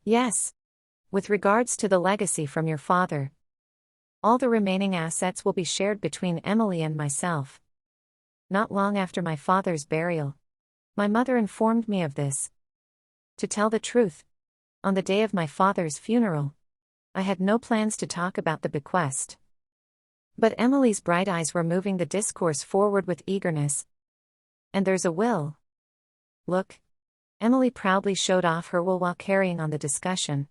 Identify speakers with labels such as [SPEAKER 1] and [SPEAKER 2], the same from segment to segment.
[SPEAKER 1] Yes. With regards to the legacy from your father, all the remaining assets will be shared between Emily and myself. Not long after my father's burial, my mother informed me of this. To tell the truth, on the day of my father's funeral, I had no plans to talk about the bequest. But Emily's bright eyes were moving the discourse forward with eagerness. And there's a will. Look. Emily proudly showed off her will while carrying on the discussion.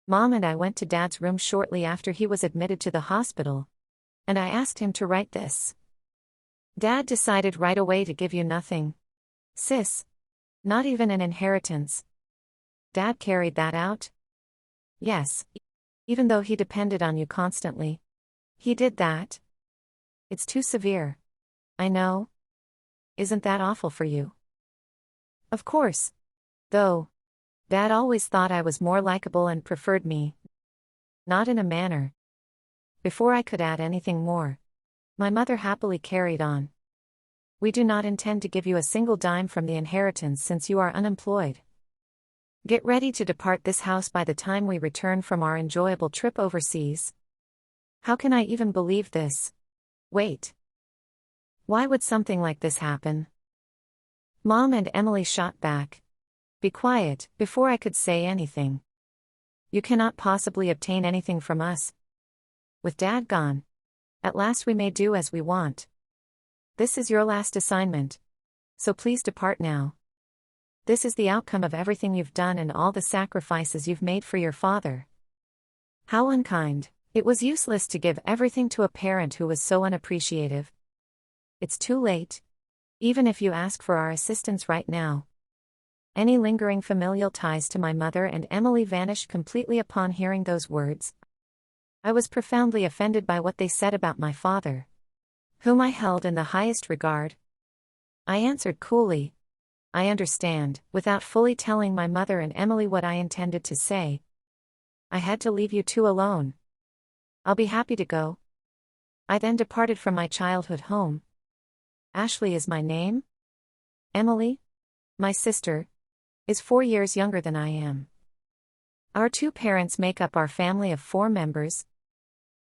[SPEAKER 1] Mom and I went to Dad's room shortly after he was admitted to the hospital, and I asked him to write this. Dad decided right away to give you nothing. Sis. Not even an inheritance. Dad carried that out? Yes. Even though he depended on you constantly. He did that. It's too severe. I know. Isn't that awful for you? Of course. Though. Dad always thought I was more likable and preferred me. Not in a manner. Before I could add anything more, my mother happily carried on. We do not intend to give you a single dime from the inheritance since you are unemployed. Get ready to depart this house by the time we return from our enjoyable trip overseas. How can I even believe this? Wait. Why would something like this happen? Mom and Emily shot back. Be quiet, before I could say anything. You cannot possibly obtain anything from us. With Dad gone, at last we may do as we want. This is your last assignment. So please depart now. This is the outcome of everything you've done and all the sacrifices you've made for your father. How unkind. It was useless to give everything to a parent who was so unappreciative. It's too late. Even if you ask for our assistance right now. Any lingering familial ties to my mother and Emily vanished completely upon hearing those words. I was profoundly offended by what they said about my father, whom I held in the highest regard. I answered coolly, I understand, without fully telling my mother and Emily what I intended to say. I had to leave you two alone. I'll be happy to go. I then departed from my childhood home. Ashley is my name. Emily, my sister, is 4 years younger than I am. Our two parents make up our family of 4 members.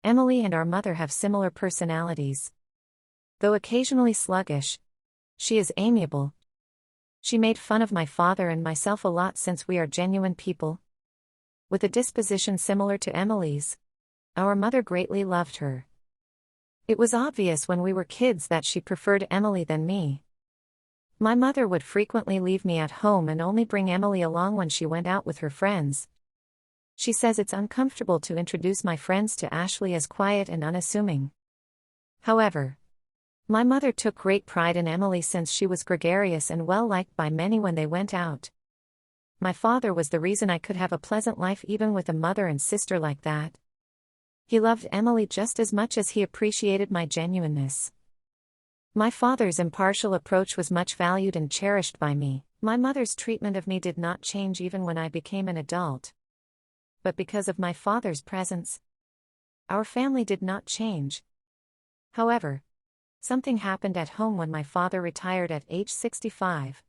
[SPEAKER 1] Emily and our mother have similar personalities. Though occasionally sluggish, she is amiable. She made fun of my father and myself a lot since we are genuine people. With a disposition similar to Emily's, our mother greatly loved her. It was obvious when we were kids that she preferred Emily than me. My mother would frequently leave me at home and only bring Emily along when she went out with her friends. She says it's uncomfortable to introduce my friends to Ashley as quiet and unassuming. However, my mother took great pride in Emily since she was gregarious and well-liked by many when they went out. My father was the reason I could have a pleasant life even with a mother and sister like that. He loved Emily just as much as he appreciated my genuineness. My father's impartial approach was much valued and cherished by me. My mother's treatment of me did not change even when I became an adult. But because of my father's presence, our family did not change. However, something happened at home when my father retired at age 65.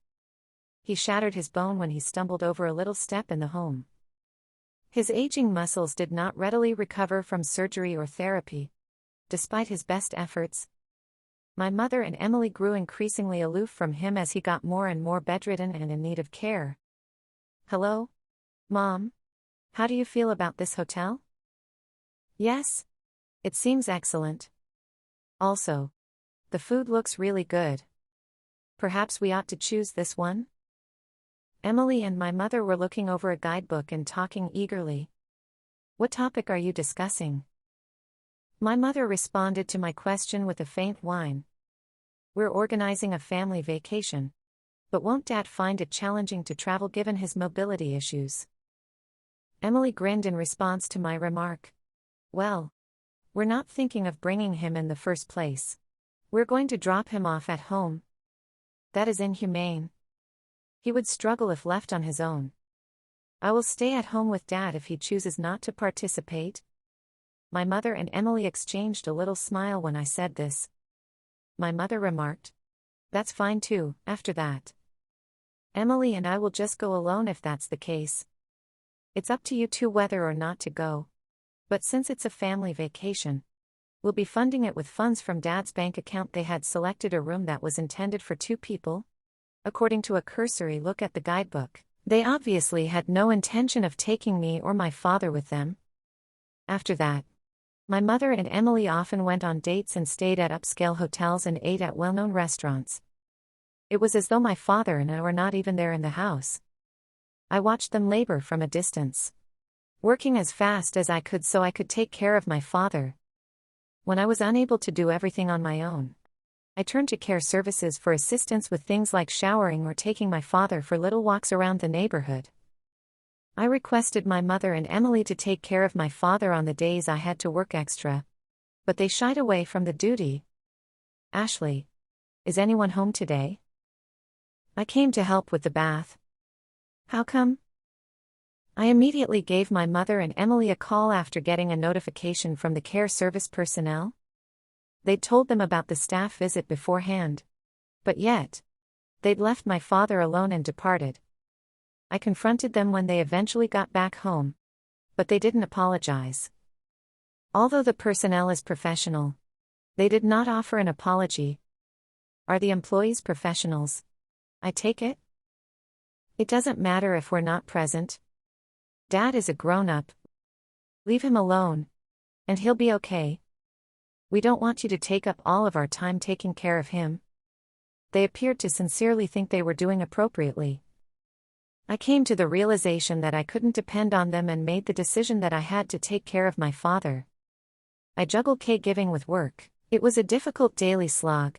[SPEAKER 1] He shattered his bone when he stumbled over a little step in the home. His aging muscles did not readily recover from surgery or therapy, despite his best efforts. My mother and Emily grew increasingly aloof from him as he got more and more bedridden and in need of care. Hello? Mom? How do you feel about this hotel? Yes? It seems excellent. Also, the food looks really good. Perhaps we ought to choose this one? Emily and my mother were looking over a guidebook and talking eagerly. What topic are you discussing? My mother responded to my question with a faint whine. We're organizing a family vacation. But won't Dad find it challenging to travel given his mobility issues? Emily grinned in response to my remark. Well, we're not thinking of bringing him in the first place. We're going to drop him off at home. That is inhumane. He would struggle if left on his own. I will stay at home with Dad if he chooses not to participate. My mother and Emily exchanged a little smile when I said this. My mother remarked, That's fine too, after that. Emily and I will just go alone if that's the case. It's up to you two whether or not to go. But since it's a family vacation, we'll be funding it with funds from Dad's bank account. They had selected a room that was intended for 2 people. According to a cursory look at the guidebook, they obviously had no intention of taking me or my father with them. After that, my mother and Emily often went on dates and stayed at upscale hotels and ate at well-known restaurants. It was as though my father and I were not even there in the house. I watched them labor from a distance, working as fast as I could so I could take care of my father. When I was unable to do everything on my own, I turned to care services for assistance with things like showering or taking my father for little walks around the neighborhood. I requested my mother and Emily to take care of my father on the days I had to work extra, but they shied away from the duty. "Ashley, is anyone home today?" I came to help with the bath. "How come?" I immediately gave my mother and Emily a call after getting a notification from the care service personnel. They'd told them about the staff visit beforehand. But yet, they'd left my father alone and departed. I confronted them when they eventually got back home, but they didn't apologize. Although the personnel is professional, they did not offer an apology. Are the employees professionals? I take it? It doesn't matter if we're not present. Dad is a grown-up. Leave him alone, and he'll be okay. We don't want you to take up all of our time taking care of him. They appeared to sincerely think they were doing appropriately. I came to the realization that I couldn't depend on them and made the decision that I had to take care of my father. I juggled caregiving with work. It was a difficult daily slog,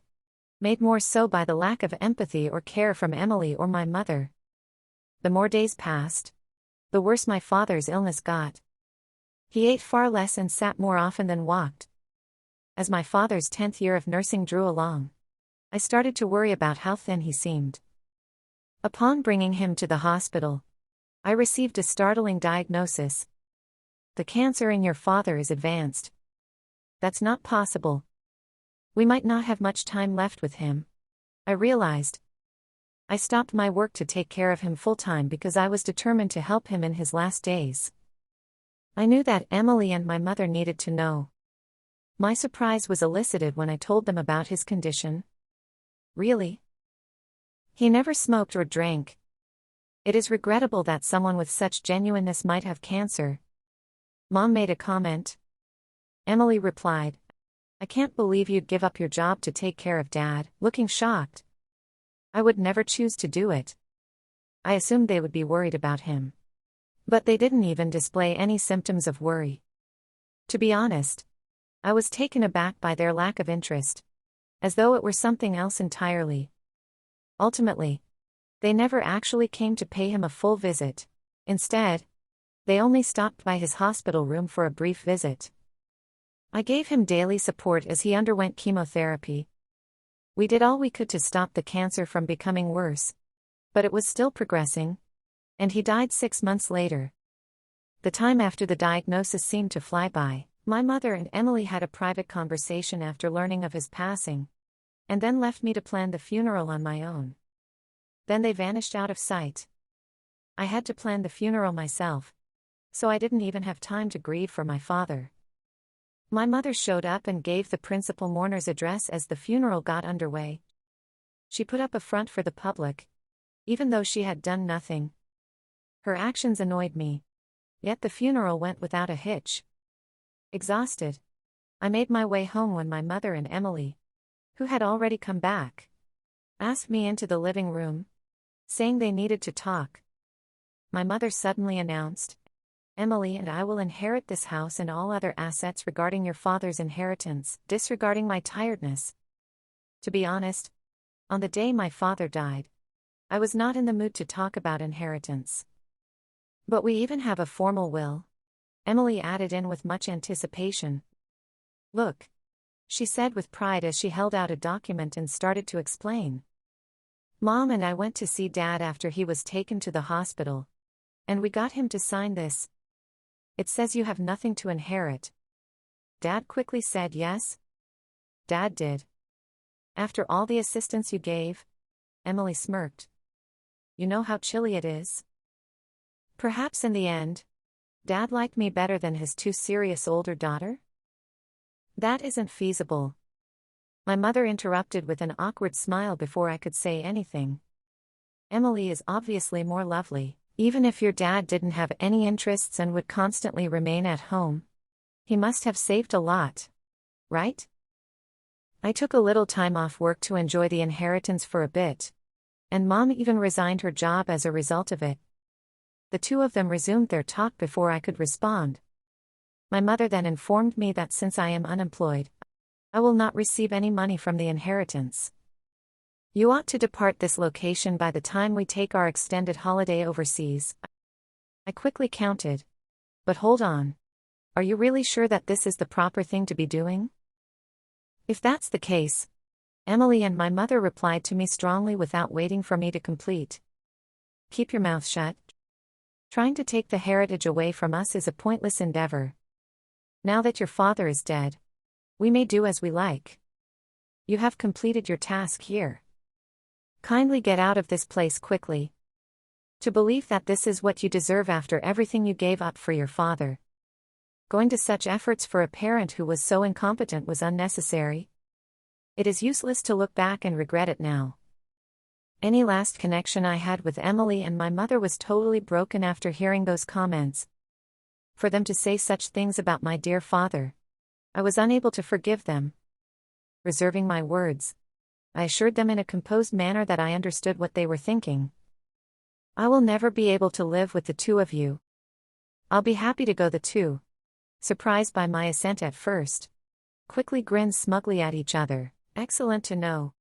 [SPEAKER 1] made more so by the lack of empathy or care from Emily or my mother. The more days passed, the worse my father's illness got. He ate far less and sat more often than walked. As my father's 10th year of nursing drew along, I started to worry about how thin he seemed. Upon bringing him to the hospital, I received a startling diagnosis. "The cancer in your father is advanced." "That's not possible. We might not have much time left with him," I realized. I stopped my work to take care of him full-time because I was determined to help him in his last days. I knew that Emily and my mother needed to know. My surprise was elicited when I told them about his condition. "Really? He never smoked or drank. It is regrettable that someone with such genuineness might have cancer." Mom made a comment. Emily replied, "I can't believe you'd give up your job to take care of Dad," looking shocked. "I would never choose to do it." I assumed they would be worried about him. But they didn't even display any symptoms of worry. To be honest, I was taken aback by their lack of interest, as though it were something else entirely. Ultimately, they never actually came to pay him a full visit. Instead, they only stopped by his hospital room for a brief visit. I gave him daily support as he underwent chemotherapy. We did all we could to stop the cancer from becoming worse, but it was still progressing, and he died 6 months later. The time after the diagnosis seemed to fly by. My mother and Emily had a private conversation after learning of his passing, and then left me to plan the funeral on my own. Then they vanished out of sight. I had to plan the funeral myself, so I didn't even have time to grieve for my father. My mother showed up and gave the principal mourner's address as the funeral got underway. She put up a front for the public, even though she had done nothing. Her actions annoyed me, yet the funeral went without a hitch. Exhausted, I made my way home when my mother and Emily, who had already come back, asked me into the living room, saying they needed to talk. My mother suddenly announced, "Emily and I will inherit this house and all other assets regarding your father's inheritance," disregarding my tiredness. To be honest, on the day my father died, I was not in the mood to talk about inheritance. "But we even have a formal will," Emily added in with much anticipation. "Look," she said with pride as she held out a document and started to explain. "Mom and I went to see Dad after he was taken to the hospital, and we got him to sign this. It says you have nothing to inherit." Dad quickly said yes. Dad did. "After all the assistance you gave?" Emily smirked. "You know how chilly it is?" Perhaps in the end, Dad liked me better than his too serious older daughter? That isn't feasible. My mother interrupted with an awkward smile before I could say anything. Emily is obviously more lovely, even if your dad didn't have any interests and would constantly remain at home. He must have saved a lot, right? I took a little time off work to enjoy the inheritance for a bit, and Mom even resigned her job as a result of it. The two of them resumed their talk before I could respond. My mother then informed me that since I am unemployed, I will not receive any money from the inheritance. You ought to depart this location by the time we take our extended holiday overseas. I quickly counted. But hold on. Are you really sure that this is the proper thing to be doing? If that's the case, Emily and my mother replied to me strongly without waiting for me to complete. Keep your mouth shut. Trying to take the heritage away from us is a pointless endeavor. Now that your father is dead, we may do as we like. You have completed your task here. Kindly get out of this place quickly. To believe that this is what you deserve after everything you gave up for your father. Going to such efforts for a parent who was so incompetent was unnecessary. It is useless to look back and regret it now. Any last connection I had with Emily and my mother was totally broken after hearing those comments. For them to say such things about my dear father, I was unable to forgive them. Reserving my words, I assured them in a composed manner that I understood what they were thinking. I will never be able to live with the two of you. I'll be happy to go the two. Surprised by my assent at first, quickly grinned smugly at each other. Excellent to know.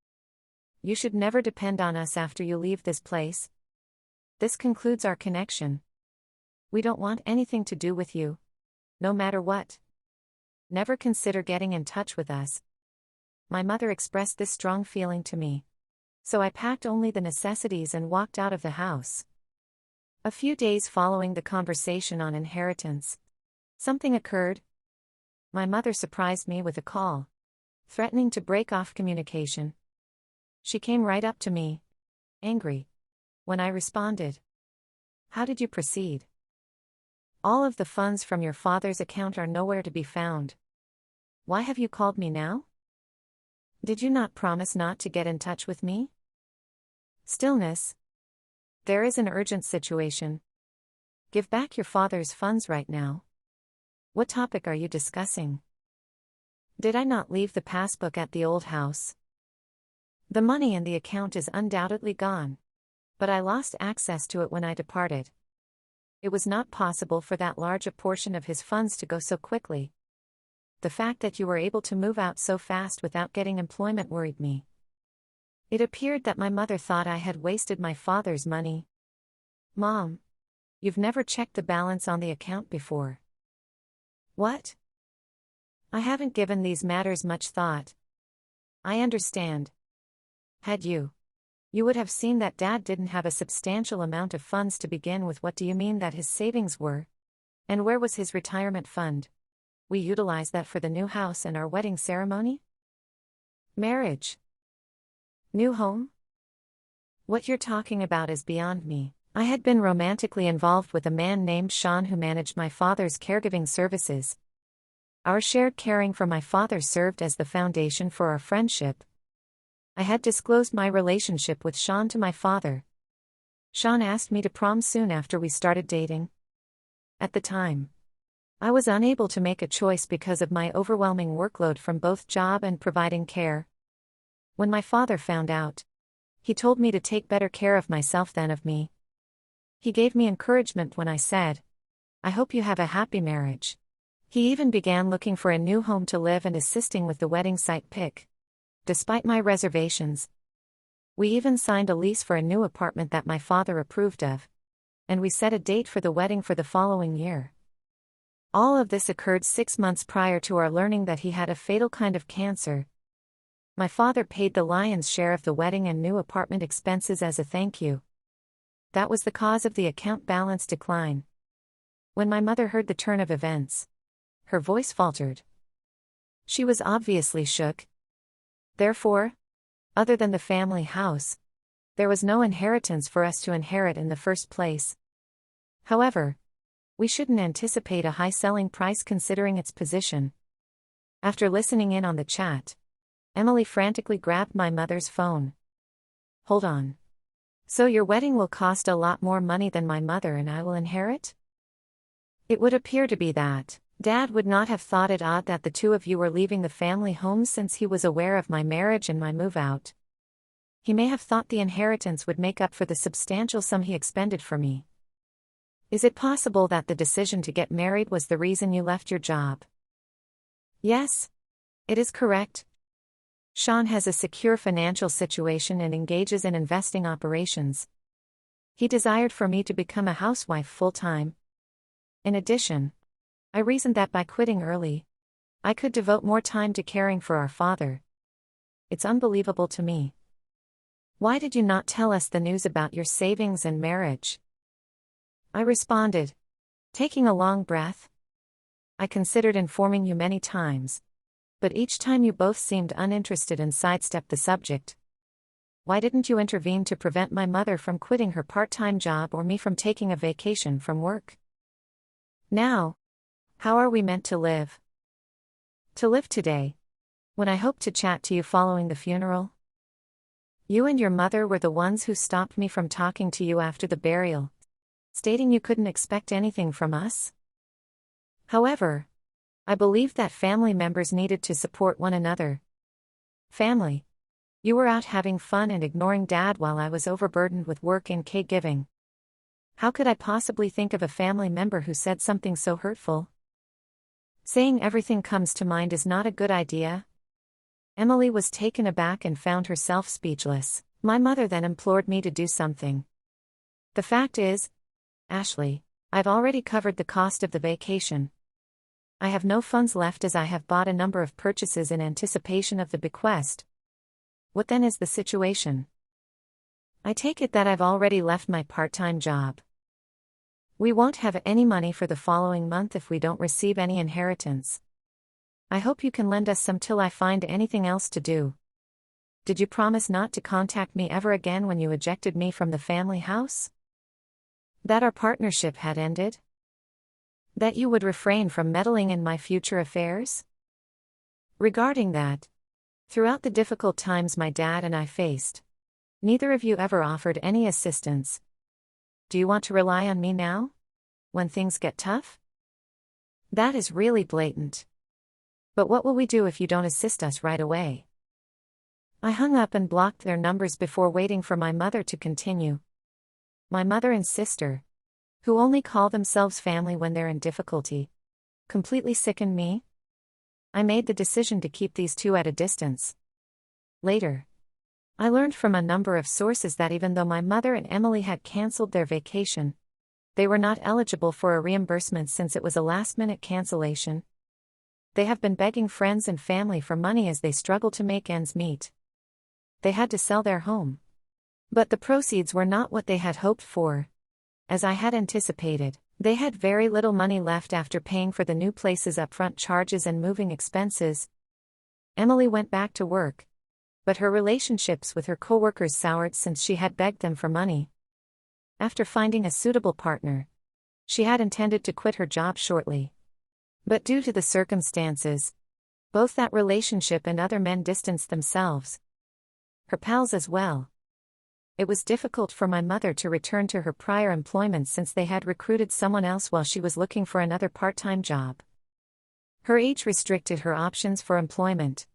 [SPEAKER 1] You should never depend on us after you leave this place. This concludes our connection. We don't want anything to do with you. No matter what. Never consider getting in touch with us. My mother expressed this strong feeling to me. So I packed only the necessities and walked out of the house. A few days following the conversation on inheritance, something occurred. My mother surprised me with a call, threatening to break off communication. She came right up to me, angry, when I responded. How did you proceed? All of the funds from your father's account are nowhere to be found. Why have you called me now? Did you not promise not to get in touch with me? Stillness. There is an urgent situation. Give back your father's funds right now. What topic are you discussing? Did I not leave the passbook at the old house? The money in the account is undoubtedly gone, but I lost access to it when I departed. It was not possible for that large a portion of his funds to go so quickly. The fact that you were able to move out so fast without getting employment worried me. It appeared that my mother thought I had wasted my father's money. Mom, you've never checked the balance on the account before. What? I haven't given these matters much thought. I understand. Had you would have seen that Dad didn't have a substantial amount of funds to begin with. What do you mean that his savings were? And where was his retirement fund? We utilized that for the new house and our wedding ceremony? Marriage? New home? What you're talking about is beyond me. I had been romantically involved with a man named Sean who managed my father's caregiving services. Our shared caring for my father served as the foundation for our friendship. I had disclosed my relationship with Sean to my father. Sean asked me to prom soon after we started dating. At the time, I was unable to make a choice because of my overwhelming workload from both job and providing care. When my father found out, he told me to take better care of myself than of me. He gave me encouragement when I said, "I hope you have a happy marriage." He even began looking for a new home to live and assisting with the wedding site pick. Despite my reservations, we even signed a lease for a new apartment that my father approved of, and we set a date for the wedding for the following year. All of this occurred 6 months prior to our learning that he had a fatal kind of cancer. My father paid the lion's share of the wedding and new apartment expenses as a thank you. That was the cause of the account balance decline. When my mother heard the turn of events, her voice faltered. She was obviously shook. Therefore, other than the family house, there was no inheritance for us to inherit in the first place. However, we shouldn't anticipate a high selling price considering its position. After listening in on the chat, Emily frantically grabbed my mother's phone. Hold on. So your wedding will cost a lot more money than my mother and I will inherit? It would appear to be that. Dad would not have thought it odd that the two of you were leaving the family home since he was aware of my marriage and my move out. He may have thought the inheritance would make up for the substantial sum he expended for me. Is it possible that the decision to get married was the reason you left your job? Yes, it is correct. Sean has a secure financial situation and engages in investing operations. He desired for me to become a housewife full-time. In addition, I reasoned that by quitting early, I could devote more time to caring for our father. It's unbelievable to me. Why did you not tell us the news about your savings and marriage? I responded, taking a long breath. I considered informing you many times, but each time you both seemed uninterested and sidestepped the subject. Why didn't you intervene to prevent my mother from quitting her part-time job or me from taking a vacation from work? Now, how are we meant to live? To live today, when I hope to chat to you following the funeral? You and your mother were the ones who stopped me from talking to you after the burial, stating you couldn't expect anything from us. However, I believed that family members needed to support one another. Family. You were out having fun and ignoring Dad while I was overburdened with work and caregiving. How could I possibly think of a family member who said something so hurtful? Saying everything comes to mind is not a good idea. Emily was taken aback and found herself speechless. My mother then implored me to do something. The fact is, Ashley, I've already covered the cost of the vacation. I have no funds left as I have bought a number of purchases in anticipation of the bequest. What then is the situation? I take it that I've already left my part-time job. We won't have any money for the following month if we don't receive any inheritance. I hope you can lend us some till I find anything else to do. Did you promise not to contact me ever again when you ejected me from the family house? That our partnership had ended? That you would refrain from meddling in my future affairs? Regarding that, throughout the difficult times my dad and I faced, neither of you ever offered any assistance. Do you want to rely on me now, when things get tough? That is really blatant. But what will we do if you don't assist us right away? I hung up and blocked their numbers before waiting for my mother to continue. My mother and sister, who only call themselves family when they're in difficulty, completely sickened me. I made the decision to keep these two at a distance. Later, I learned from a number of sources that even though my mother and Emily had cancelled their vacation, they were not eligible for a reimbursement since it was a last-minute cancellation. They have been begging friends and family for money as they struggle to make ends meet. They had to sell their home. But the proceeds were not what they had hoped for. As I had anticipated, they had very little money left after paying for the new place's upfront charges and moving expenses. Emily went back to work, but her relationships with her co-workers soured since she had begged them for money. After finding a suitable partner, she had intended to quit her job shortly. But due to the circumstances, both that relationship and other men distanced themselves. Her pals as well. It was difficult for my mother to return to her prior employment since they had recruited someone else while she was looking for another part-time job. Her age restricted her options for employment.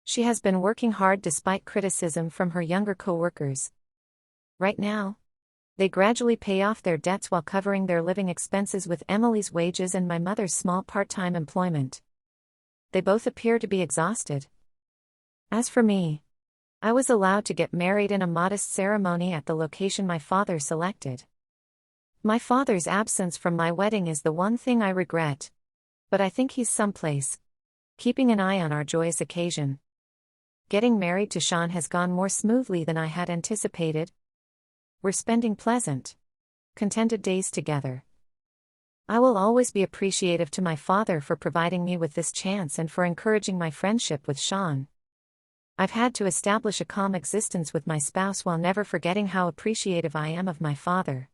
[SPEAKER 1] She has been working hard despite criticism from her younger co-workers. Right now, they gradually pay off their debts while covering their living expenses with Emily's wages and my mother's small part-time employment. They both appear to be exhausted. As for me, I was allowed to get married in a modest ceremony at the location my father selected. My father's absence from my wedding is the one thing I regret, but I think he's someplace, keeping an eye on our joyous occasion. Getting married to Sean has gone more smoothly than I had anticipated. We're spending pleasant, contented days together. I will always be appreciative to my father for providing me with this chance and for encouraging my friendship with Sean. I've had to establish a calm existence with my spouse while never forgetting how appreciative I am of my father.